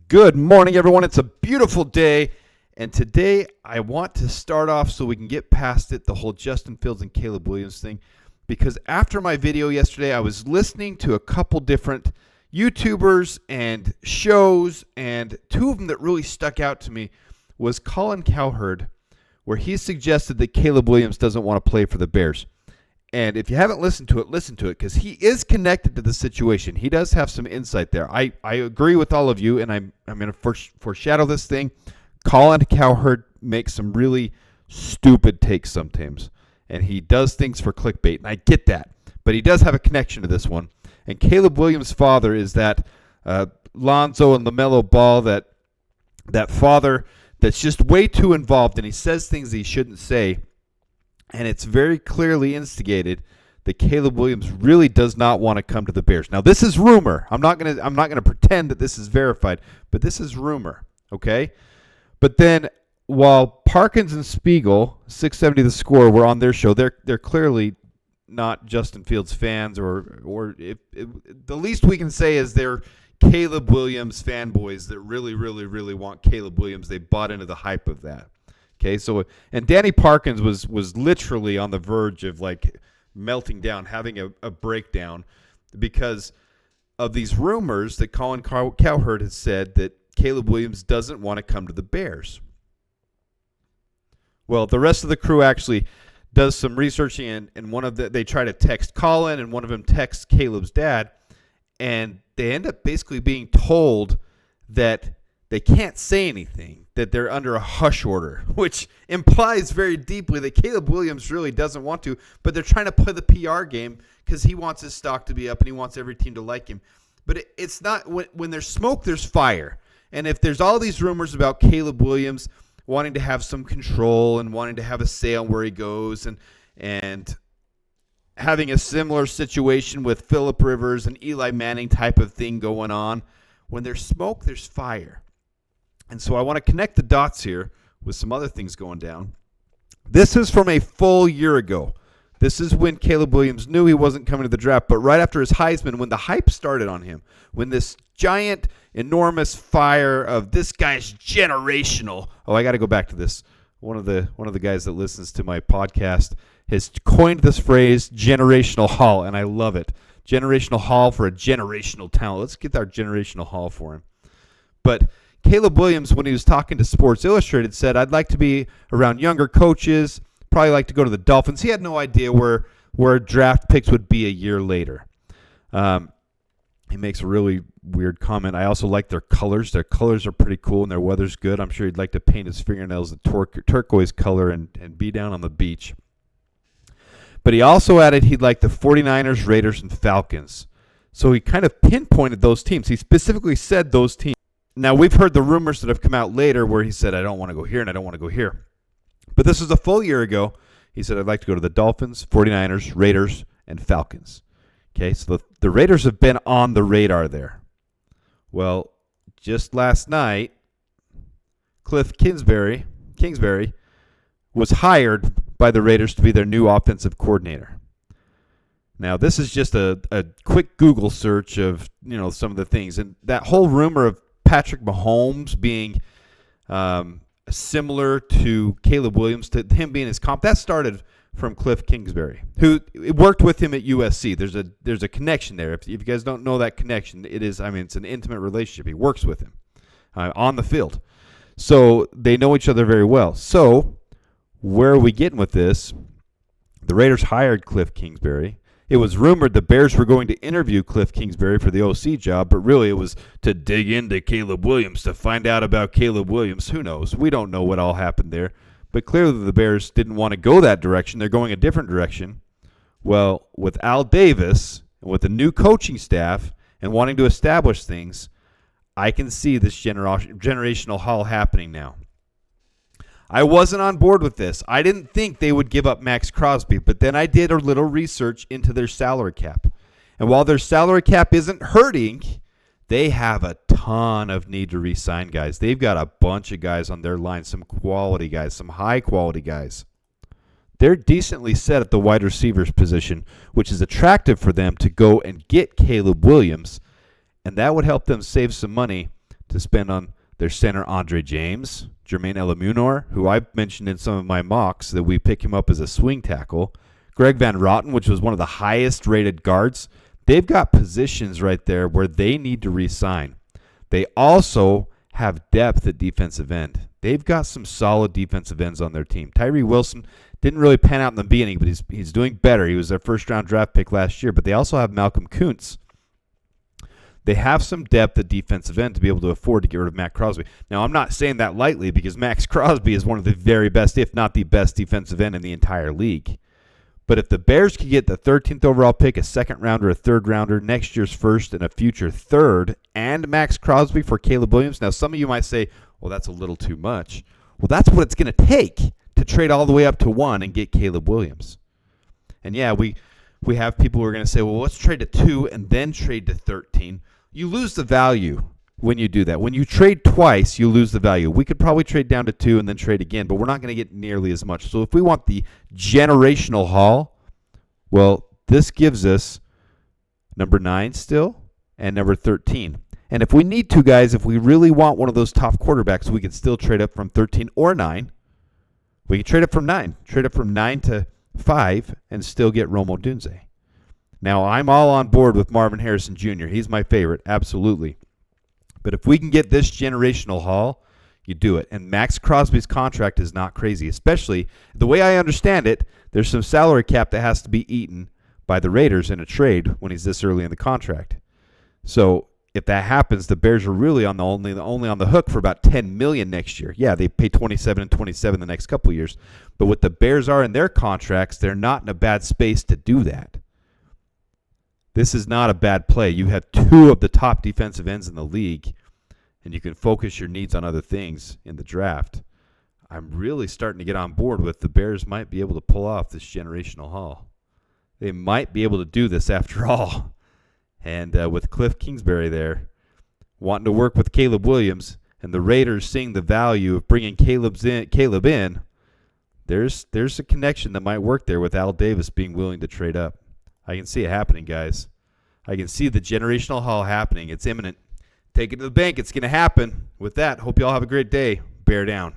Good morning, everyone. It's a beautiful day, and today I want to start off so we can get past it, the whole Justin Fields and Caleb Williams thing, because after my video yesterday, I was listening to a couple different YouTubers and shows, and two of them that really stuck out to me was Colin Cowherd, where he suggested that Caleb Williams doesn't want to play for the Bears. And if you haven't listened to it, listen to it, because he is connected to the situation. He does have some insight there. I agree with all of you, and I'm going to foreshadow this thing. Colin Cowherd makes some really stupid takes sometimes, and he does things for clickbait, and I get that. But he does have a connection to this one. And Caleb Williams' father is that Lonzo and LaMelo Ball, that father that's just way too involved, and he says things he shouldn't say. And it's very clearly instigated that Caleb Williams really does not want to come to the Bears. Now, this is rumor. I'm not gonna pretend that this is verified, but this is rumor, okay? But then, while Parkins and Spiegel, 670 The Score, were on their show, they're clearly not Justin Fields fans, or if the least we can say is they're Caleb Williams fanboys that really, really, really want Caleb Williams. They bought into the hype of that. Okay, so, and Danny Parkins was literally on the verge of like melting down, having a breakdown because of these rumors that Colin Cowherd has said that Caleb Williams doesn't want to come to the Bears. Well, the rest of the crew actually does some researching, and they try to text Colin, and one of them texts Caleb's dad, and they end up basically being told that they can't say anything, that they're under a hush order, which implies very deeply that Caleb Williams really doesn't want to, but they're trying to play the PR game because he wants his stock to be up and he wants every team to like him. But it's not, when there's smoke, there's fire. And if there's all these rumors about Caleb Williams wanting to have some control and wanting to have a say on where he goes and having a similar situation with Phillip Rivers and Eli Manning type of thing going on, when there's smoke, there's fire. And so I want to connect the dots here with some other things going down. This is from a full year ago. This is when Caleb Williams knew he wasn't coming to the draft, but right after his Heisman, when the hype started on him, when this giant, enormous fire of this guy's generational. Oh, I got to go back to this. One of the guys that listens to my podcast has coined this phrase, generational haul, and I love it. Generational haul for a generational talent. Let's get our generational haul for him. But Caleb Williams, when he was talking to Sports Illustrated, said, I'd like to be around younger coaches, probably like to go to the Dolphins. He had no idea where draft picks would be a year later. He makes a really weird comment. I also like their colors. Their colors are pretty cool, and their weather's good. I'm sure he'd like to paint his fingernails the turquoise color and be down on the beach. But he also added he'd like the 49ers, Raiders, and Falcons. So he kind of pinpointed those teams. He specifically said those teams. Now, we've heard the rumors that have come out later where he said, I don't want to go here and I don't want to go here. But this was a full year ago. He said, I'd like to go to the Dolphins, 49ers, Raiders, and Falcons. Okay, so the Raiders have been on the radar there. Well, just last night, Kliff Kingsbury was hired by the Raiders to be their new offensive coordinator. Now, this is just a quick Google search of some of the things. And that whole rumor of Patrick Mahomes being similar to Caleb Williams, to him being his comp, that started from Kliff Kingsbury, who worked with him at USC. There's a connection there. If you guys don't know that connection, it's an intimate relationship. He works with him on the field. So they know each other very well. So where are we getting with this? The Raiders hired Kliff Kingsbury. It was rumored the Bears were going to interview Kliff Kingsbury for the OC job, but really it was to dig into Caleb Williams, to find out about Caleb Williams. Who knows? We don't know what all happened there. But clearly the Bears didn't want to go that direction. They're going a different direction. Well, with Al Davis, and with the new coaching staff, and wanting to establish things, I can see this generational haul happening now. I wasn't on board with this. I didn't think they would give up Maxx Crosby, but then I did a little research into their salary cap. And while their salary cap isn't hurting, they have a ton of need to re-sign guys. They've got a bunch of guys on their line, some quality guys, some high-quality guys. They're decently set at the wide receivers position, which is attractive for them to go and get Caleb Williams, and that would help them save some money to spend on their center Andre James, Jermaine Elamunor, who I've mentioned in some of my mocks that we pick him up as a swing tackle, Greg Van Roten, which was one of the highest rated guards. They've got positions right there where they need to re-sign. They also have depth at defensive end. They've got some solid defensive ends on their team. Tyree Wilson didn't really pan out in the beginning, but he's doing better. He was their first-round draft pick last year, but they also have Malcolm Kuntz. They have some depth at defensive end to be able to afford to get rid of Maxx Crosby. Now, I'm not saying that lightly because Maxx Crosby is one of the very best, if not the best, defensive end in the entire league. But if the Bears could get the 13th overall pick, a second rounder, a third rounder, next year's first, and a future third, and Maxx Crosby for Caleb Williams. Now, some of you might say, well, that's a little too much. Well, that's what it's going to take to trade all the way up to 1 and get Caleb Williams. And yeah, we have people who are going to say, well, let's trade to 2 and then trade to 13. You lose the value when you do that. When you trade twice, you lose the value. We could probably trade down to 2 and then trade again, but we're not going to get nearly as much. So if we want the generational haul, well, this gives us number 9 still and number 13. And if we need to, guys, if we really want one of those top quarterbacks, we can still trade up from 13 or 9. We can trade up from 9. Trade up from 9 to 5 and still get Rome Odunze. Now, I'm all on board with Marvin Harrison Jr. He's my favorite, absolutely. But if we can get this generational haul, you do it. And Maxx Crosby's contract is not crazy, especially the way I understand it, there's some salary cap that has to be eaten by the Raiders in a trade when he's this early in the contract. So if that happens, the Bears are really only on the hook for about $10 million next year. Yeah, they pay 27 and 27 the next couple of years. But what the Bears are in their contracts, they're not in a bad space to do that. This is not a bad play. You have 2 of the top defensive ends in the league, and you can focus your needs on other things in the draft. I'm really starting to get on board with the Bears might be able to pull off this generational haul. They might be able to do this after all. And with Kliff Kingsbury there, wanting to work with Caleb Williams, and the Raiders seeing the value of bringing Caleb in, there's a connection that might work there with Al Davis being willing to trade up. I can see it happening, guys. I can see the generational haul happening. It's imminent. Take it to the bank. It's going to happen. With that, hope you all have a great day. Bear down.